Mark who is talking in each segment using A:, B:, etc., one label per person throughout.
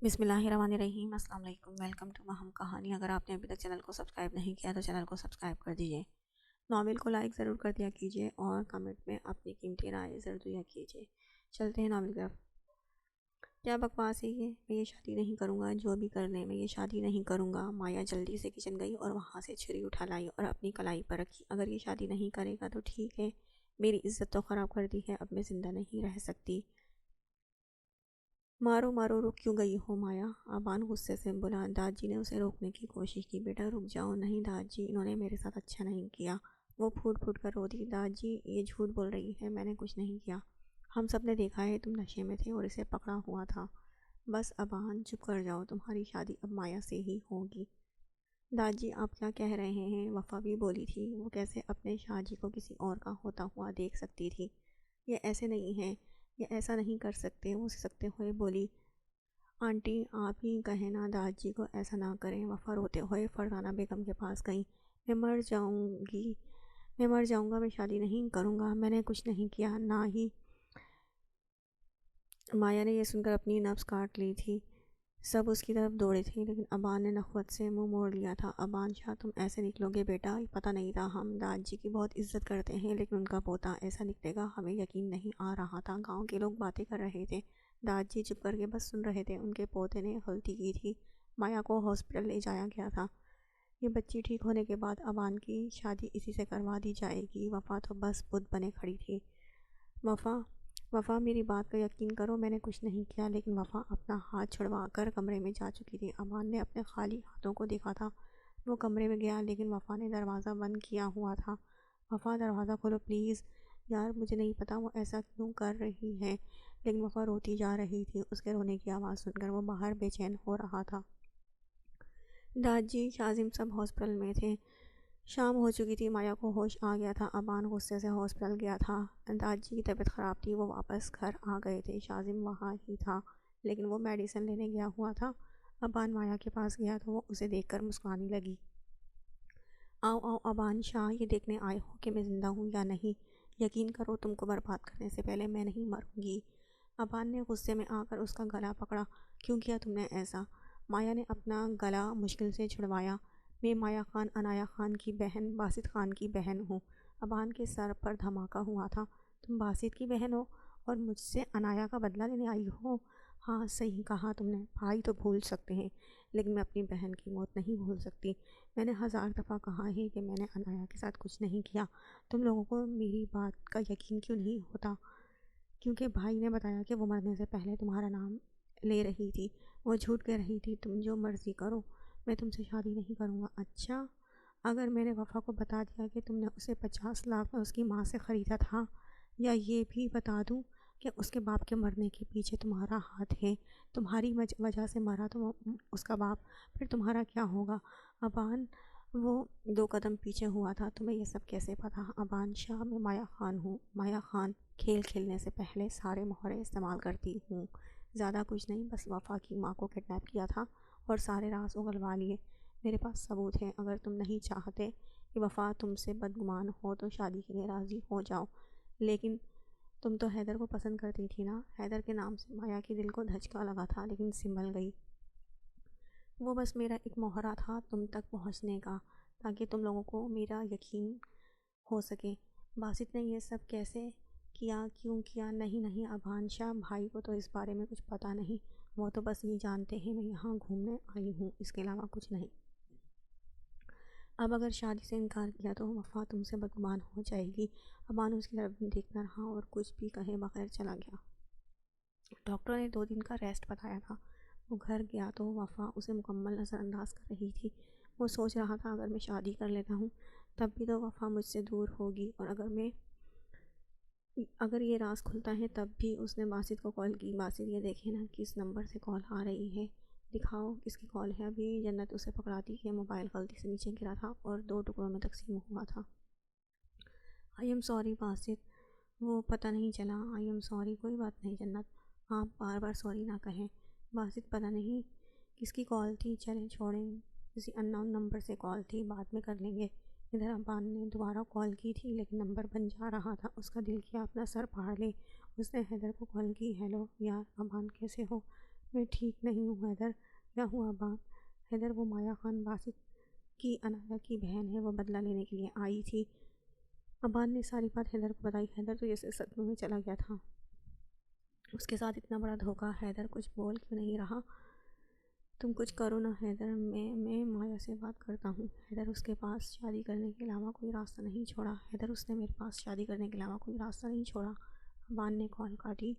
A: बिस्मिल्लाहिर्रहमानिर्रहीम अस्सलाम वालेकुम। वेलकम टू महम कहानी। अगर आपने अभी तक चैनल को सब्सक्राइब नहीं किया तो चैनल को सब्सक्राइब कर दीजिए। नावल को लाइक ज़रूर कर दिया कीजिए और कमेंट में अपनी कीमती राय ज़रूर दिया कीजिए। चलते हैं नावल की तरफ। क्या बकवास है ये, मैं ये शादी नहीं करूँगा, जो भी कर ले मैं ये शादी नहीं करूँगा। माया जल्दी से किचन गई और वहाँ से छुरी उठा लाई और अपनी कलाई पर रखी। अगर ये शादी नहीं करेगा तो ठीक है, मेरी इज्जत तो ख़राब कर दी है, अब मैं ज़िंदा नहीं रह सकती। मारो मारो, रुक क्यों गई हो माया? अबान गुस्से से बोला। दादाजी ने उसे रोकने की कोशिश की। बेटा रुक जाओ। नहीं दादाजी, इन्होंने मेरे साथ अच्छा नहीं किया। वो फूट फूट कर रो दी। दादाजी ये झूठ बोल रही है, मैंने कुछ नहीं किया। हम सब ने देखा है, तुम नशे में थे और इसे पकड़ा हुआ था। बस अबान चुप कर जाओ, तुम्हारी शादी अब माया से ही होगी। दादाजी आप क्या कह रहे हैं? वफ़ा भी बोली थी, वो कैसे अपने शाहजी को किसी और का होता हुआ देख सकती थी। ये ऐसे नहीं है, ये ऐसा नहीं कर सकते। वो सिसकते हुए बोली। आंटी आप ही कहें ना दादाजी को ऐसा ना करें। वफ़ा रोते हुए फरजाना बेगम के पास गई। मैं मर जाऊंगी, मैं मर जाऊंगा, मैं शादी नहीं करूंगा, मैंने कुछ नहीं किया, ना ही। माया ने यह सुनकर अपनी नब्ज़ काट ली थी। सब उसकी तरफ दौड़े थे, लेकिन अबान ने नखवत से मुंह मोड़ लिया था। अबान शाह तुम ऐसे निकलोगे बेटा, पता नहीं था। हम दादाजी की बहुत इज्जत करते हैं, लेकिन उनका पोता ऐसा निकलेगा हमें यकीन नहीं आ रहा था। गांव के लोग बातें कर रहे थे, दादाजी चुप करके बस सुन रहे थे। उनके पोते ने गलती की थी, माया को हॉस्पिटल ले जाया गया था। ये बच्ची ठीक होने के बाद अबान की शादी इसी से करवा दी जाएगी। वफ़ा तो बस बुत बने खड़ी थी। वफ़ा वफ़ा मेरी बात का यकीन करो, मैंने कुछ नहीं किया। लेकिन वफ़ा अपना हाथ छुड़वा कर कमरे में जा चुकी थी। अमान ने अपने खाली हाथों को देखा था। वो कमरे में गया, लेकिन वफ़ा ने दरवाज़ा बंद किया हुआ था। वफ़ा दरवाज़ा खोलो प्लीज़। यार मुझे नहीं पता वो ऐसा क्यों कर रही है, लेकिन वफ़ा रोती जा रही थी। उसके रोने की आवाज़ सुनकर वो बाहर बेचैन हो रहा था। दादाजी शाजिम सब हॉस्पिटल में थे। शाम हो चुकी थी, माया को होश आ गया था। अबान गुस्से से हॉस्पिटल गया था। दादाजी की तबीयत ख़राब थी, वो वापस घर आ गए थे। शाजिम वहाँ ही था, लेकिन वो मेडिसिन लेने गया हुआ था। अबान माया के पास गया तो वो उसे देखकर मुस्कुराने लगी। आओ आओ अबान शाह, ये देखने आए हो कि मैं ज़िंदा हूँ या नहीं? यकीन करो, तुमको बर्बाद करने से पहले मैं नहीं मरूंगी। अबान ने गुस्से में आकर उसका गला पकड़ा। क्यों किया तुमने ऐसा? माया ने अपना गला मुश्किल से छुड़वाया। मैं माया खान अनाया खान की बहन बासित खान की बहन हूँ। अबान के सर पर धमाका हुआ था। तुम बासित की बहन हो और मुझसे अनाया का बदला लेने आई हो? हाँ सही कहा तुमने। भाई तो भूल सकते हैं, लेकिन मैं अपनी बहन की मौत नहीं भूल सकती। मैंने 1000 दफ़ा कहा है कि मैंने अनाया के साथ कुछ नहीं किया। तुम लोगों को मेरी बात का यकीन क्यों नहीं होता? क्योंकि भाई ने बताया कि वो मरने से पहले तुम्हारा नाम ले रही थी। वो झूठ कह रही थी। तुम जो मर्ज़ी करो, मैं तुमसे शादी नहीं करूँगा। अच्छा, अगर मैंने वफ़ा को बता दिया कि तुमने उसे 50 लाख में उसकी माँ से ख़रीदा था, या ये भी बता दूँ कि उसके बाप के मरने के पीछे तुम्हारा हाथ है, तुम्हारी वजह से मरा तो उसका बाप, फिर तुम्हारा क्या होगा? अबान वो 2 कदम पीछे हुआ था। तुम्हें ये सब कैसे पता? अबान शाह मैं माया ख़ान हूँ। माया ख़ान खेल खेलने से पहले सारे मोहरे इस्तेमाल करती हूँ। ज़्यादा कुछ नहीं, बस वफ़ा की माँ को किडनैप किया था और सारे राज उगलवा लिए। मेरे पास सबूत है। अगर तुम नहीं चाहते कि वफ़ा तुमसे बदगुमान हो तो शादी के लिए राज़ी हो जाओ। लेकिन तुम तो हैदर को पसंद करती थी ना? हैदर के नाम से माया के दिल को धचका लगा था, लेकिन संभल गई। वो बस मेरा एक मोहरा था तुम तक पहुंचने का, ताकि तुम लोगों को मेरा यकीन हो सके। बासित ने यह सब कैसे किया, क्यों किया? नहीं नहीं अबान शाह, भाई को तो इस बारे में कुछ पता नहीं। वो तो बस ये जानते हैं मैं यहाँ घूमने आई हूँ, इसके अलावा कुछ नहीं। अब अगर शादी से इनकार किया तो वफ़ा तुमसे बदगुमान हो जाएगी। अबान उसकी तरफ देखता रहा और कुछ भी कहे बगैर चला गया। डॉक्टर ने 2 दिन का रेस्ट बताया था। वो घर गया तो वफ़ा उसे मुकम्मल नज़रअंदाज कर रही थी। वो सोच रहा था अगर मैं शादी कर लेता हूँ तब भी तो वफ़ा मुझसे दूर होगी, और अगर ये राज खुलता है तब भी। उसने बासित को कॉल की। बासित ये देखे ना किस नंबर से कॉल आ रही है, दिखाओ किसकी कॉल है। अभी जन्नत उसे पकड़ाती है। मोबाइल गलती से नीचे गिरा था और 2 टुकड़ों में तकसीम हुआ था। आई एम सॉरी बासित, वो पता नहीं चला। आई एम सॉरी, कोई बात नहीं जन्नत, आप बार बार सॉरी ना कहें। बासित पता नहीं किसकी कॉल थी, चलें छोड़ें, किसी अननोन नंबर से कॉल थी, बाद में कर लेंगे। इधर अबान ने दोबारा कॉल की थी, लेकिन नंबर बन जा रहा था। उसका दिल किया अपना सर फाड़ ले। उसने हैदर को कॉल की। हेलो यार अबान, कैसे हो? मैं ठीक नहीं हूँ हैदर। क्या हुआ अबान? हैदर, वो माया खान बासित की अनाया की बहन है, वो बदला लेने के लिए आई थी। अबान ने सारी बात हैदर को बताई। हैदर तो जैसे सदमे में चला गया था। उसके साथ इतना बड़ा धोखा। हैदर कुछ बोल क्यों नहीं रहा? तुम कुछ करो ना हैदर, मैं माया से बात करता हूँ। हैदर, उसके पास शादी करने के अलावा कोई रास्ता नहीं छोड़ा। हैदर, उसने मेरे पास शादी करने के अलावा कोई रास्ता नहीं छोड़ा। अबान ने कॉल काटी।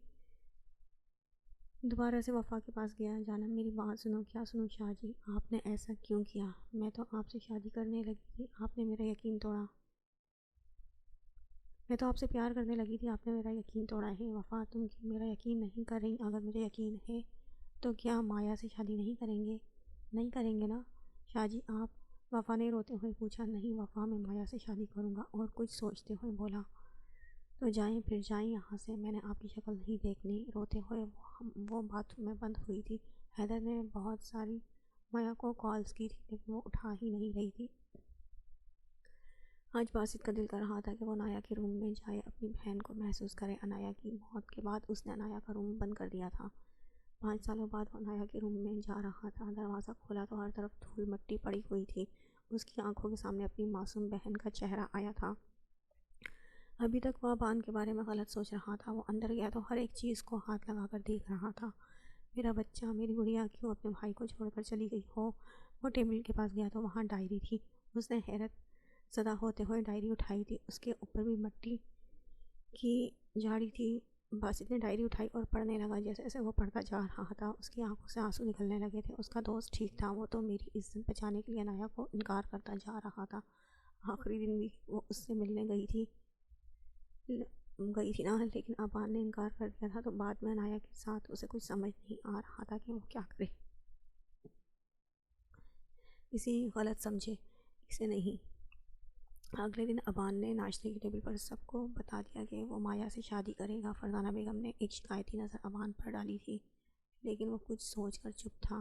A: दोबारा से वफ़ा के पास गया। जानम, मेरी बात सुनो। क्या सुनो शाहजी? आपने ऐसा क्यों किया? मैं तो आपसे शादी करने लगी थी, आपने मेरा यकीन तोड़ा। मैं तो आपसे प्यार करने लगी थी, आपने मेरा यकीन तोड़ा है। वफ़ा, तुम मेरा यकीन नहीं कर रही। अगर मुझे यकीन है तो क्या माया से शादी नहीं करेंगे? नहीं करेंगे ना शाहजी आप? वफ़ा ने रोते हुए पूछा। नहीं वफ़ा, मैं माया से शादी करूँगा। और कुछ सोचते हुए बोला। तो जाएं, फिर जाएं यहाँ से, मैंने आपकी शक्ल नहीं देखनी। रोते हुए वो बाथरूम में बंद हुई थी। हैदर ने बहुत सारी माया को कॉल्स की थी, लेकिन वो उठा ही नहीं रही थी। आज बासित का दिल कर रहा था कि वो अनाया के रूम में जाए, अपनी बहन को महसूस करे। अनाया की मौत के बाद उसने अनाया का रूम बंद कर दिया था। 5 सालों बाद वो अनाया के रूम में जा रहा था। दरवाज़ा खोला तो हर तरफ धूल मिट्टी पड़ी हुई थी। उसकी आंखों के सामने अपनी मासूम बहन का चेहरा आया था। अभी तक वह अबान के बारे में गलत सोच रहा था। वो अंदर गया तो हर एक चीज़ को हाथ लगाकर देख रहा था। मेरा बच्चा, मेरी गुड़िया क्यों अपने भाई को छोड़कर चली गई हो? वो टेबल के पास गया तो वहाँ डायरी थी। उसने हैरत ज़दा होते हुए डायरी उठाई थी। उसके ऊपर भी मिट्टी की झाड़ी थी। बासित ने डायरी उठाई और पढ़ने लगा। जैसे जैसे वो पढ़ता जा रहा था, उसकी आंखों से आंसू निकलने लगे थे। उसका दोस्त ठीक था, वो तो मेरी इज्जत बचाने के लिए अनाया को इनकार करता जा रहा था। आखिरी दिन भी वो उससे मिलने गई थी ना, लेकिन अबान ने इनकार कर दिया था। तो बाद में अनाया के साथ उसे कुछ समझ नहीं आ रहा था कि वो क्या करे। इसे गलत समझे, इसे नहीं। अगले दिन अबान ने नाश्ते की टेबल पर सबको बता दिया कि वो माया से शादी करेगा। फरजाना बेगम ने एक शिकायती नज़र अबान पर डाली थी, लेकिन वो कुछ सोच कर चुप था।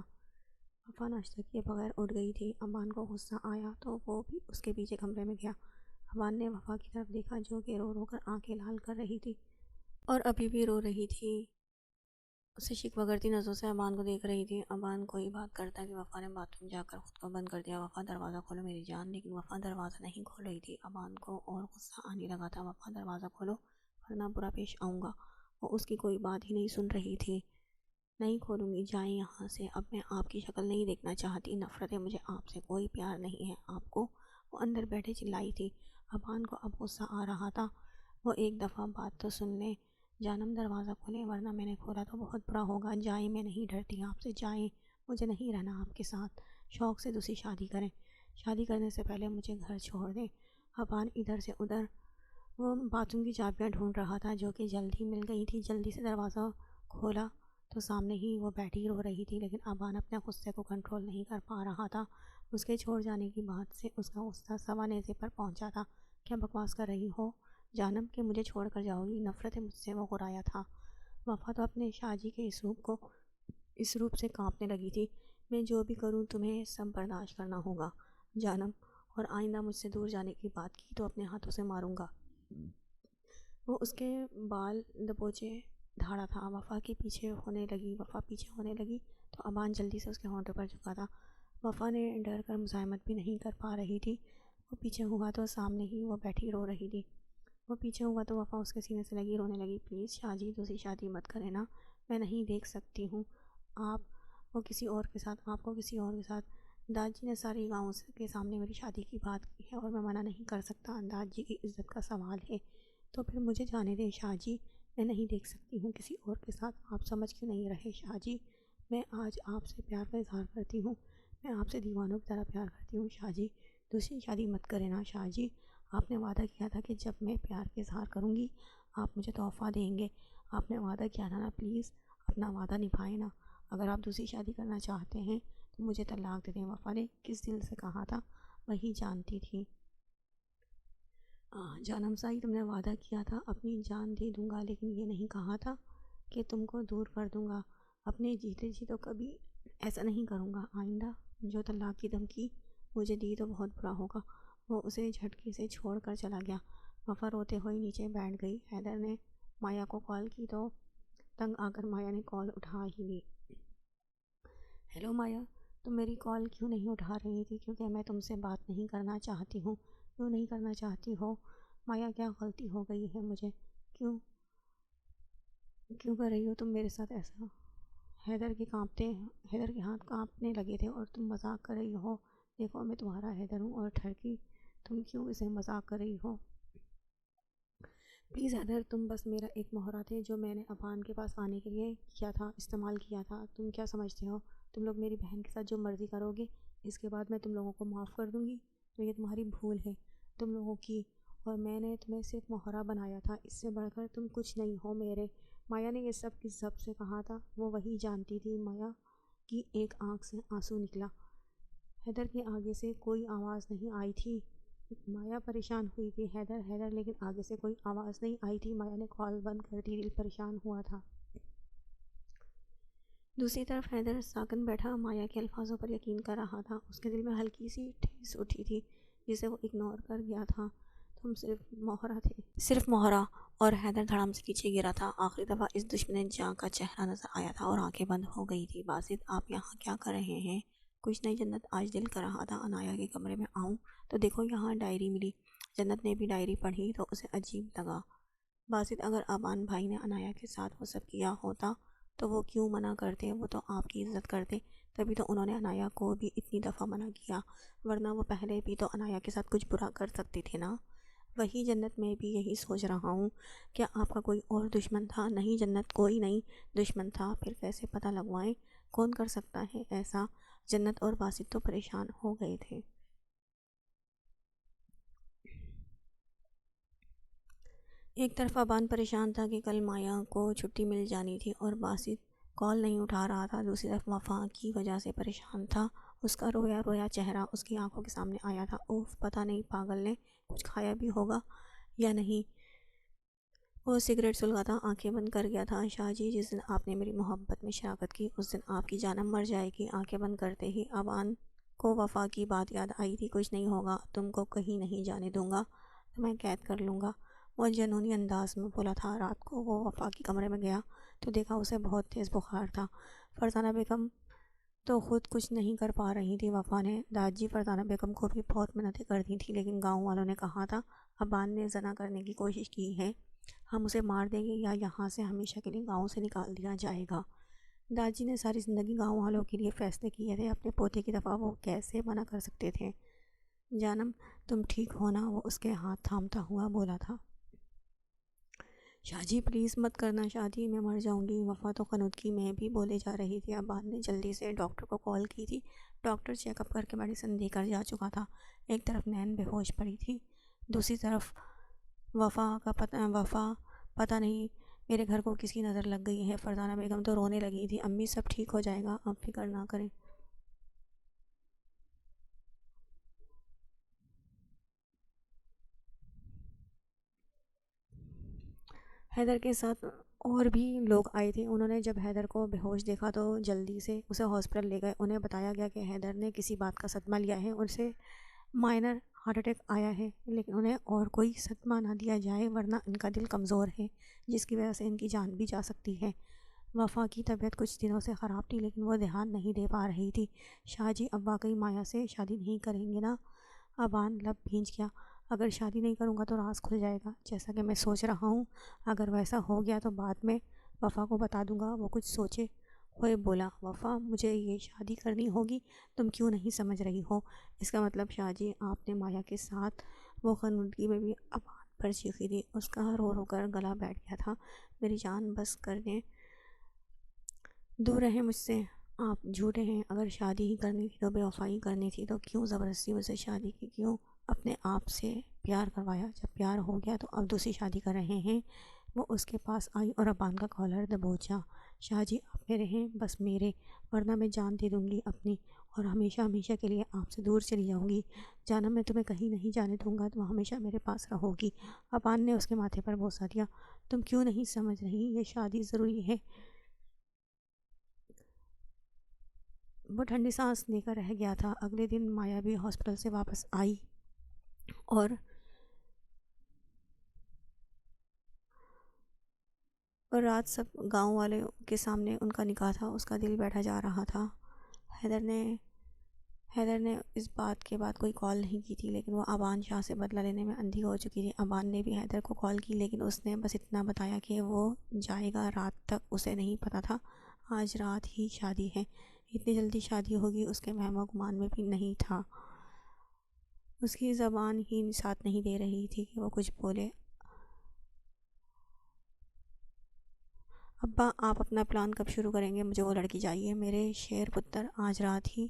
A: वफ़ा नाश्ता किए बगैर उठ गई थी। अबान को गुस्सा आया तो वो भी उसके पीछे कमरे में गया। अबान ने वफ़ा की तरफ देखा, जो कि रो रो कर आंखें लाल कर रही थी और अभी भी रो रही थी। उसे शिकवा करती नज़रों से अबान को देख रही थी। अबान कोई बात करता कि वफ़ा ने बाथरूम जाकर खुद को बंद कर दिया। वफ़ा, दरवाज़ा खोलो मेरी जान। लेकिन वफ़ा दरवाज़ा नहीं खोल रही थी। अबान को और गुस्सा आने लगा था। वफ़ा, दरवाज़ा खोलो वरना बुरा पेश आऊँगा। वो उसकी कोई बात ही नहीं सुन रही थी। नहीं खोलूँगी, जाएं यहाँ से। अब मैं आपकी शक्ल नहीं देखना चाहती। नफ़रत है मुझे आपसे, कोई प्यार नहीं है आपको। वो अंदर बैठे चिल्लाई थी। अबान को अब गुस्सा आ रहा था। वो एक दफ़ा बात तो सुन ले। जानम, दरवाज़ा खोलें वरना मैंने खोला तो बहुत बुरा होगा। जाएं, मैं नहीं डरती आपसे, जाएं। मुझे नहीं रहना आपके साथ। शौक़ से दूसरी शादी करें। शादी करने से पहले मुझे घर छोड़ दें। अबान इधर से उधर वो बाथरूम की चाबियाँ ढूंढ रहा था, जो कि जल्दी मिल गई थी। जल्दी से दरवाज़ा खोला तो सामने ही वो बैठी रो रही थी। लेकिन अबान अपने गुस्से को कंट्रोल नहीं कर पा रहा था। उसके छोड़ जाने की बात से उसका गुस्सा सवा नेज़े पर पहुंचा था। क्या बकवास कर रही हो जानम, कि मुझे छोड़ कर जाओगी? नफ़रत है मुझसे, वो गुर्राया था। वफ़ा तो अपने शाहजी के इस रूप से कांपने लगी थी। मैं जो भी करूं तुम्हें सब बर्दाश्त करना होगा जानम, और आइंदा मुझसे दूर जाने की बात की तो अपने हाथों से मारूंगा। वो उसके बाल दबोचे धाड़ा था। वफ़ा के पीछे होने लगी। वफ़ा पीछे होने लगी तो अबान जल्दी से उसके होंठों पर झुका था। वफ़ा ने डर कर मुज़ाहमत भी नहीं कर पा रही थी। वो पीछे हुआ तो सामने ही वो बैठी रो रही थी। वो पीछे हुआ तो वफ़ा उसके सीने से लगी, रोने लगी। प्लीज़ शाहजी, दूसरी शादी मत करें ना, मैं नहीं देख सकती हूँ आप वो किसी और के साथ, आपको किसी और के साथ। दादाजी ने सारे गाँव के सामने मेरी शादी की बात की है और मैं मना नहीं कर सकता। दादाजी की इज़्ज़त का सवाल है। तो फिर मुझे जाने दें शाहजी, मैं नहीं देख सकती हूँ किसी और के साथ। आप समझ क्यों नहीं रहे शाहजी? मैं आज आपसे प्यार का इज़हार करती हूँ। मैं आपसे दीवानों की तरह प्यार करती हूँ शाहजी। दूसरी शादी मत करें ना शाहजी। आपने वादा किया था कि जब मैं प्यार का इज़हार करूँगी आप मुझे तोहफ़ा देंगे। आपने वादा किया था ना, प्लीज़ अपना वादा निभाएं ना। अगर आप दूसरी शादी करना चाहते हैं तो मुझे तलाक दे दें। वफ़ा ने किस दिल से कहा था वही जानती थी। जानम साई, तुमने वादा किया था अपनी जान दे दूँगा, लेकिन ये नहीं कहा था कि तुमको दूर कर दूँगा। अपने जीते जी तो कभी ऐसा नहीं करूँगा आइंदा। जो तलाक की धमकी मुझे दी तो बहुत बुरा होगा। वो उसे झटके से छोड़ कर चला गया। वफ़ा रोते हुए नीचे बैठ गई। हैदर ने माया को कॉल की तो तंग आकर माया ने कॉल उठा ही ली। हेलो माया, तुम मेरी कॉल क्यों नहीं उठा रही थी? क्योंकि मैं तुमसे बात नहीं करना चाहती हूँ। क्यों नहीं करना चाहती हो माया? क्या गलती हो गई है मुझे? क्यों क्यों कर रही हो तुम मेरे साथ ऐसा? हैदर के हाथ कांपने लगे थे और तुम मजाक कर रही हो। देखो, मैं तुम्हारा हैदर हूँ और ठरकी, तुम क्यों इसे मजाक कर रही हो? प्लीज़ हैदर, तुम बस मेरा एक मोहरा थे जो मैंने अबान के पास आने के लिए किया था, इस्तेमाल किया था। तुम क्या समझते हो तुम लोग मेरी बहन के साथ जो मर्ज़ी करोगे, इसके बाद मैं तुम लोगों को माफ़ कर दूँगी? तो ये तुम्हारी भूल है तुम लोगों की। और मैंने तुम्हें सिर्फ मोहरा बनाया था, इससे बढ़कर तुम कुछ नहीं हो मेरे। माया ने ये सब किस सब से कहा था, वो वही जानती थी। माया की एक आंख से आंसू निकला। हैदर के आगे से कोई आवाज़ नहीं आई थी। माया परेशान हुई थी, हैदर हैदर, लेकिन आगे से कोई आवाज़ नहीं आई थी। माया ने कॉल बंद कर दी, दिल परेशान हुआ था। दूसरी तरफ हैदर साकन बैठा माया के अल्फाजों पर यकीन कर रहा था। उसके दिल में हल्की सी ठेस उठी थी जिसे वो इग्नोर कर गया था। तुम सिर्फ मोहरा थे, सिर्फ मोहरा। और हैदर धड़ाम से पीछे गिरा था। आखिरी दफ़ा इस दुश्मन जाँ का चेहरा नजर आया था और आंखें बंद हो गई थी। बासित, आप यहाँ क्या कर रहे हैं? कुछ नहीं जन्नत, आज दिल कर रहा था अनाया के कमरे में आऊँ तो देखो यहाँ डायरी मिली। जन्नत ने भी डायरी पढ़ी तो उसे अजीब लगा। बासित, अगर अबान भाई ने अनाया के साथ वो सब किया होता तो वो क्यों मना करते? वो तो आपकी इज्जत करते, तभी तो उन्होंने अनाया को भी इतनी दफ़ा मना किया। वरना वो पहले भी तो अनाया के साथ कुछ बुरा कर सकते थे ना। वही जन्नत, मैं भी यही सोच रहा हूँ। क्या आपका कोई और दुश्मन था? नहीं जन्नत, कोई नहीं दुश्मन था। फिर कैसे पता लगवाएं? कौन कर सकता है ऐसा? जन्नत और बासित तो परेशान हो गए थे। एक तरफ अबान परेशान था कि कल माया को छुट्टी मिल जानी थी और बासित कॉल नहीं उठा रहा था। दूसरी तरफ वफ़ा की वजह से परेशान था। उसका रोया रोया चेहरा उसकी आंखों के सामने आया था। ओफ, पता नहीं पागल ने कुछ खाया भी होगा या नहीं। वो सिगरेट सुलगाता आंखें बंद कर गया था। शाहजी, जिस दिन आपने मेरी मोहब्बत में शराकत की उस दिन आपकी जानम मर जाएगी। आंखें बंद करते ही अबान को वफ़ा की बात याद आई थी। कुछ नहीं होगा, तुमको कहीं नहीं जाने दूंगा, तुम्हें कैद कर लूँगा। वो जनूनी अंदाज में बोला था। रात को वो वफ़ा के कमरे में गया तो देखा उसे बहुत तेज़ बुखार था। फरजाना बेगम तो खुद कुछ नहीं कर पा रही थी। वफ़ा ने दादी फरजाना बेगम को भी बहुत मिन्नतें कर दी थी, लेकिन गांव वालों ने कहा था अबान ने जना करने की कोशिश की है, हम उसे मार देंगे या यहाँ से हमेशा के लिए गांव से निकाल दिया जाएगा। दादी ने सारी ज़िंदगी गांव वालों के लिए फ़ैसले किए थे, अपने पोते की दफ़ा वो कैसे मना कर सकते थे? जानम, तुम ठीक हो ना? वो उसके हाथ थामता हुआ बोला था। शाहजी, प्लीज़ मत करना शादी, मैं मर जाऊंगी। वफ़ा तो कनुदगी में भी बोले जा रही थी। अब्बान ने जल्दी से डॉक्टर को कॉल की थी। डॉक्टर चेकअप करके मेडिसिन देकर जा चुका था। एक तरफ नैन बेहोश पड़ी थी, दूसरी तरफ वफ़ा पता नहीं मेरे घर को किसकी नज़र लग गई है। फरजाना बेगम तो रोने लगी थी। अम्मी, सब ठीक हो जाएगा, आप फिक्र ना करें। हैदर के साथ और भी लोग आए थे। उन्होंने जब हैदर को बेहोश देखा तो जल्दी से उसे हॉस्पिटल ले गए। उन्हें बताया गया कि हैदर ने किसी बात का सदमा लिया है, उनसे माइनर हार्ट अटैक आया है, लेकिन उन्हें और कोई सदमा ना दिया जाए वरना इनका दिल कमज़ोर है, जिसकी वजह से इनकी जान भी जा सकती है। वफ़ा की तबीयत कुछ दिनों से ख़राब थी, लेकिन वो ध्यान नहीं दे पा रही थी। शाहजी, अब वाकई माया से शादी नहीं करेंगे ना? अबान लब भींच गया। अगर शादी नहीं करूँगा तो राज खुल जाएगा, जैसा कि मैं सोच रहा हूँ। अगर वैसा हो गया तो बाद में वफ़ा को बता दूँगा, वो कुछ सोचे हुए बोला। वफ़ा, मुझे ये शादी करनी होगी, तुम क्यों नहीं समझ रही हो? इसका मतलब शाहजी, आपने माया के साथ वो खनूदगी में भी अबान पर चीखी थी। उसका रो रो कर गला बैठ गया था। मेरी जान बस कर दें, दूर रहें मुझसे। आप झूठे हैं। अगर शादी ही करनी थी तो बेवफाई करनी थी तो क्यों ज़बरदस्ती मुझसे शादी की? क्यों अपने आप से प्यार करवाया? जब प्यार हो गया तो अब दूसरी शादी कर रहे हैं? वो उसके पास आई और अबान का कॉलर दबोचा। शाहजी, आप मेरे हैं, बस मेरे, वरना मैं जान दे दूँगी अपनी और हमेशा हमेशा के लिए आपसे दूर चली जाऊँगी। जाना, मैं तुम्हें कहीं नहीं जाने दूँगा, तुम हमेशा मेरे पास रहोगी। अबान ने उसके माथे पर बोसा दिया। तुम क्यों नहीं समझ रही? ये शादी ज़रूरी है। वो ठंडी सांस लेकर रह गया था। अगले दिन माया भी हॉस्पिटल से वापस आई और रात सब गांव वाले के सामने उनका निकाह था। उसका दिल बैठा जा रहा था। हैदर ने इस बात के बाद कोई कॉल नहीं की थी, लेकिन वो अबान शाह से बदला लेने में अंधी हो चुकी थी। अबान ने भी हैदर को कॉल की, लेकिन उसने बस इतना बताया कि वो जाएगा रात तक। उसे नहीं पता था आज रात ही शादी है, इतनी जल्दी शादी होगी उसके वहमो गुमान में भी नहीं था। उसकी ज़बान ही साथ नहीं दे रही थी कि वो कुछ बोले। अब्बा, आप अपना प्लान कब शुरू करेंगे? मुझे वो लड़की चाहिए मेरे शेर पुत्र। आज रात ही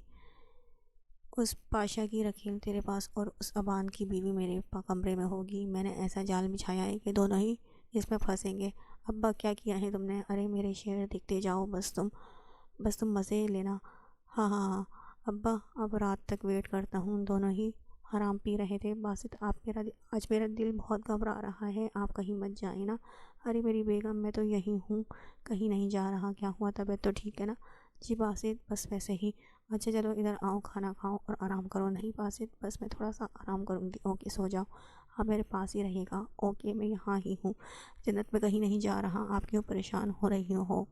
A: उस पाशा की रखील तेरे पास और उस अबान की बीवी मेरे कमरे में होगी। मैंने ऐसा जाल बिछाया है कि दोनों ही इसमें फंसेंगे। अब्बा, क्या किया है तुमने? अरे मेरे शेर, दिखते जाओ, बस तुम मज़े लेना। हाँ हाँ हाँ अब्बा, अब रात तक वेट करता हूँ। दोनों ही हराम पी रहे थे। बासित, आज मेरा दिल बहुत घबरा रहा है, आप कहीं मत जाए ना। अरे मेरी बेगम, मैं तो यहीं हूँ, कहीं नहीं जा रहा। क्या हुआ, तबीयत तो ठीक है ना? जी बासित, बस वैसे ही। अच्छा चलो इधर आओ, खाना खाओ और आराम करो। नहीं बासित, बस मैं थोड़ा सा आराम करूँगी। ओके, सो जाओ, हाँ मेरे पास ही रहेगा। ओके, मैं यहाँ ही हूँ, जन्नत में कहीं नहीं जा रहा। आप क्यों परेशान हो रही हो?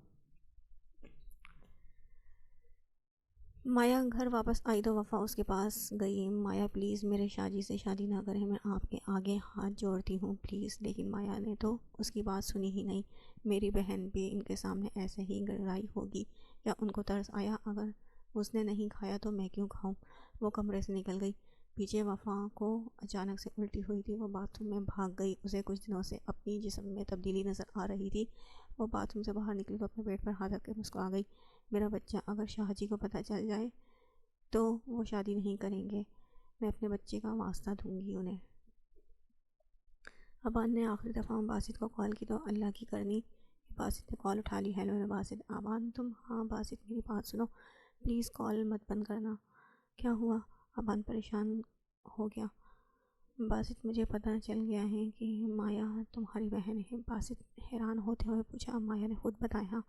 A: माया घर वापस आई तो वफ़ा उसके पास गई। माया प्लीज़ मेरे शाजी से शादी ना करें, मैं आपके आगे हाथ जोड़ती हूँ प्लीज़। लेकिन माया ने तो उसकी बात सुनी ही नहीं। मेरी बहन भी इनके सामने ऐसे ही गिड़गिड़ाई होगी। या उनको तरस आया, अगर उसने नहीं खाया तो मैं क्यों खाऊं? वो कमरे से निकल गई। पीछे वफ़ा को अचानक से उल्टी हुई थी। वो बाथरूम में भाग गई। उसे कुछ दिनों से अपनी जिस्म में तब्दीली नज़र आ रही थी। वो बाथरूम से बाहर निकली तो अपने पेट पर हाथ रख के मुस्कुरा गई। मेरा बच्चा, अगर शाहजी को पता चल जाए तो वो शादी नहीं करेंगे। मैं अपने बच्चे का वास्ता दूंगी उन्हें। अबान ने आखिरी दफ़ा बासित को कॉल की तो अल्लाह की करनी। बासित ने कॉल उठा ली। हेलो बासित। अबान तुम? हाँ बासित, मेरी बात सुनो प्लीज़, कॉल मत बंद करना। क्या हुआ? अबान परेशान हो गया। बासित, मुझे पता चल गया है कि माया तुम्हारी बहन है। बासित हैरान होते हुए पूछा। माया ने खुद बताया?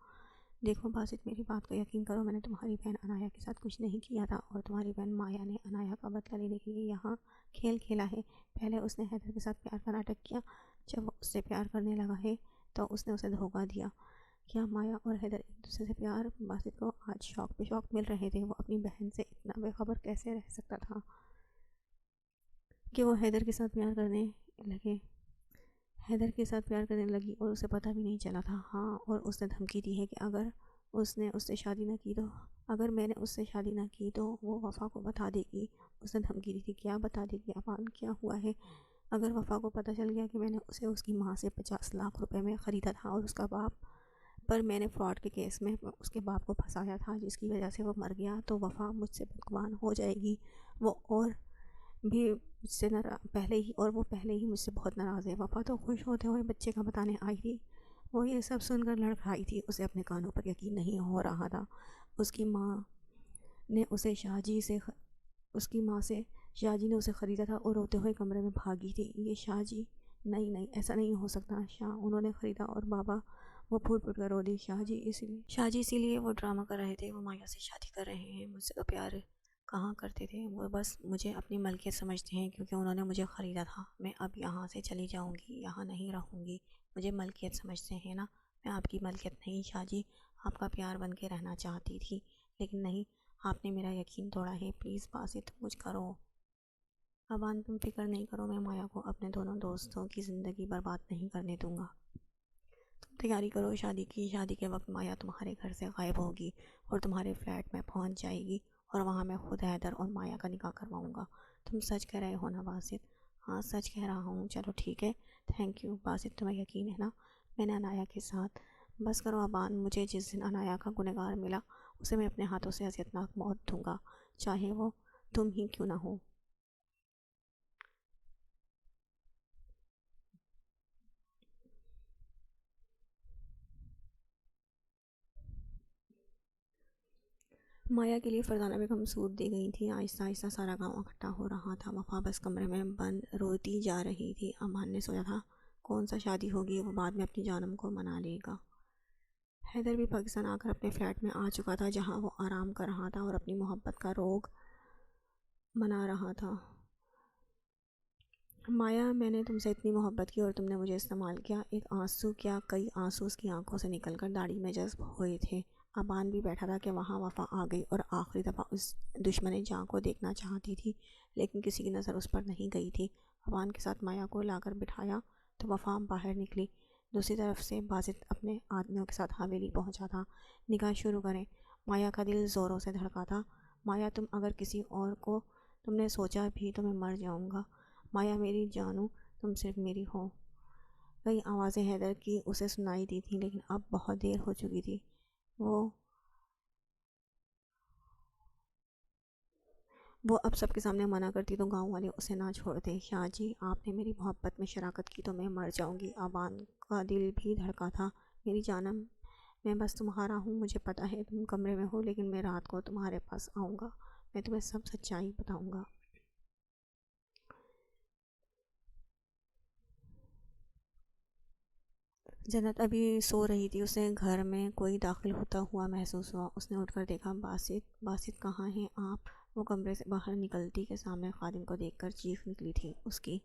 A: देखो बासित, मेरी बात को यकीन करो, मैंने तुम्हारी बहन अनाया के साथ कुछ नहीं किया था और तुम्हारी बहन माया ने अनाया का बदला लेने के लिए यहाँ खेल खेला है। पहले उसने हैदर के साथ प्यार का नाटक किया। जब वो उससे प्यार करने लगा है तो उसने उसे धोखा दिया। क्या माया और हैदर एक दूसरे से प्यार? बासित को आज शौक पे शौक मिल रहे थे। वो अपनी बहन से इतना बेखबर कैसे रह सकता था कि वो हैदर के साथ प्यार करने लगे। हैदर के साथ प्यार करने लगी और उसे पता भी नहीं चला था। हाँ, और उसने धमकी दी है कि अगर उसने उससे शादी ना की तो अगर मैंने उससे शादी ना की तो वो वफ़ा को बता देगी। उसने धमकी दी थी। क्या बता देगी? अबान, क्या हुआ है? अगर वफ़ा को पता चल गया कि मैंने उसे उसकी माँ से 50 लाख रुपए में ख़रीदा था और उसका बाप पर मैंने फ्रॉड के केस में उसके बाप को फंसाया था जिसकी वजह से वो मर गया, तो वफ़ा मुझसे बदगुमान हो जाएगी। वो और भी मुझसे वो पहले ही मुझसे बहुत नाराज़ है। वफ़ा तो खुश होते हुए बच्चे का बताने आई थी। वो ये सब सुनकर लड़खड़ाई थी। उसे अपने कानों पर यकीन नहीं हो रहा था। उसकी माँ ने उसे शाहजी से उसकी माँ से शाहजी ने उसे ख़रीदा था और रोते हुए कमरे में भागी थी। ये शाहजी? नहीं नहीं, ऐसा नहीं हो सकता। शाह उन्होंने ख़रीदा और बाबा। वो फूट फूट कर रो दी। शाहजी इसीलिए वो ड्रामा कर रहे थे। वो माया से शादी कर रहे हैं। मुझसे तो प्यार कहाँ करते थे। वो बस मुझे अपनी मलकियत समझते हैं क्योंकि उन्होंने मुझे ख़रीदा था। मैं अब यहाँ से चली जाऊँगी, यहाँ नहीं रहूँगी। मुझे मलकियत समझते हैं ना? मैं आपकी मलकियत नहीं शाहजी, आपका प्यार बन के रहना चाहती थी, लेकिन नहीं, आपने मेरा यकीन तोड़ा है। प्लीज़ बासित, कुछ करो। अबान, तुम फिक्र नहीं करो, मैं माया को अपने दोनों दोस्तों की ज़िंदगी बर्बाद नहीं करने दूँगा। तुम तैयारी करो शादी की। शादी के वक्त माया तुम्हारे घर से गायब होगी और तुम्हारे फ्लैट में पहुंच जाएगी और वहां मैं खुद हैदर और माया का निकाह करवाऊंगा। तुम सच कह रहे हो ना बासित? हाँ सच कह रहा हूँ। चलो ठीक है, थैंक यू बासित, तुम्हें यकीन है ना मैंने अनाया के साथ? बस करो अबान, मुझे जिस दिन अनाया का गुनहगार मिला उसे मैं अपने हाथों से अज़ियतनाक मौत दूंगा, चाहे वो तुम ही क्यों ना हो। माया के लिए फरजाना बेगम सूद दी गई थी। आहिस्ता आहिस्ता सारा गांव इकट्ठा हो रहा था। वफ़ा बस कमरे में बंद रोती जा रही थी। अमान ने सोचा था कौन सा शादी होगी, वो बाद में अपनी जानम को मना लेगा। हैदर भी पाकिस्तान आकर अपने फ्लैट में आ चुका था जहां वो आराम कर रहा था और अपनी मोहब्बत का रोग मना रहा था। माया, मैंने तुमसे इतनी मोहब्बत की और तुमने मुझे इस्तेमाल किया। एक आंसू क्या, कई आंसू उसकी आंखों से निकलकर दाढ़ी में जज्ब हुए थे। अबान भी बैठा था कि वहाँ वफ़ा आ गई और आखिरी दफ़ा उस दुश्मन जाँ को देखना चाहती थी, लेकिन किसी की नज़र उस पर नहीं गई थी। अबान के साथ माया को लाकर बिठाया तो वफ़ा बाहर निकली। दूसरी तरफ से बासित अपने आदमियों के साथ हवेली पहुंचा था। निकाह शुरू करें। माया का दिल ज़ोरों से धड़का था। माया, तुम अगर किसी और को तुमने सोचा भी तो मैं मर जाऊंगा। माया मेरी जानू, तुम सिर्फ मेरी हो। कई आवाज़ें हैदर की उसे सुनाई दी थी, लेकिन अब बहुत देर हो चुकी थी। वो अब सबके सामने मना करती तो गांव वाले उसे ना छोड़ते। शाह जी, आपने मेरी मोहब्बत में शराकत की तो मैं मर जाऊंगी। आबान का दिल भी धड़का था। मेरी जानम, मैं बस तुम्हारा हूँ। मुझे पता है तुम कमरे में हो, लेकिन मैं रात को तुम्हारे पास आऊँगा। मैं तुम्हें सब सच्चाई बताऊँगा। जन्नत अभी सो रही थी। उसे घर में कोई दाखिल होता हुआ महसूस हुआ। उसने उठकर देखा, बासित, बासित कहाँ हैं आप? वो कमरे से बाहर निकलती के सामने खादिम को देखकर चीख निकली थी उसकी।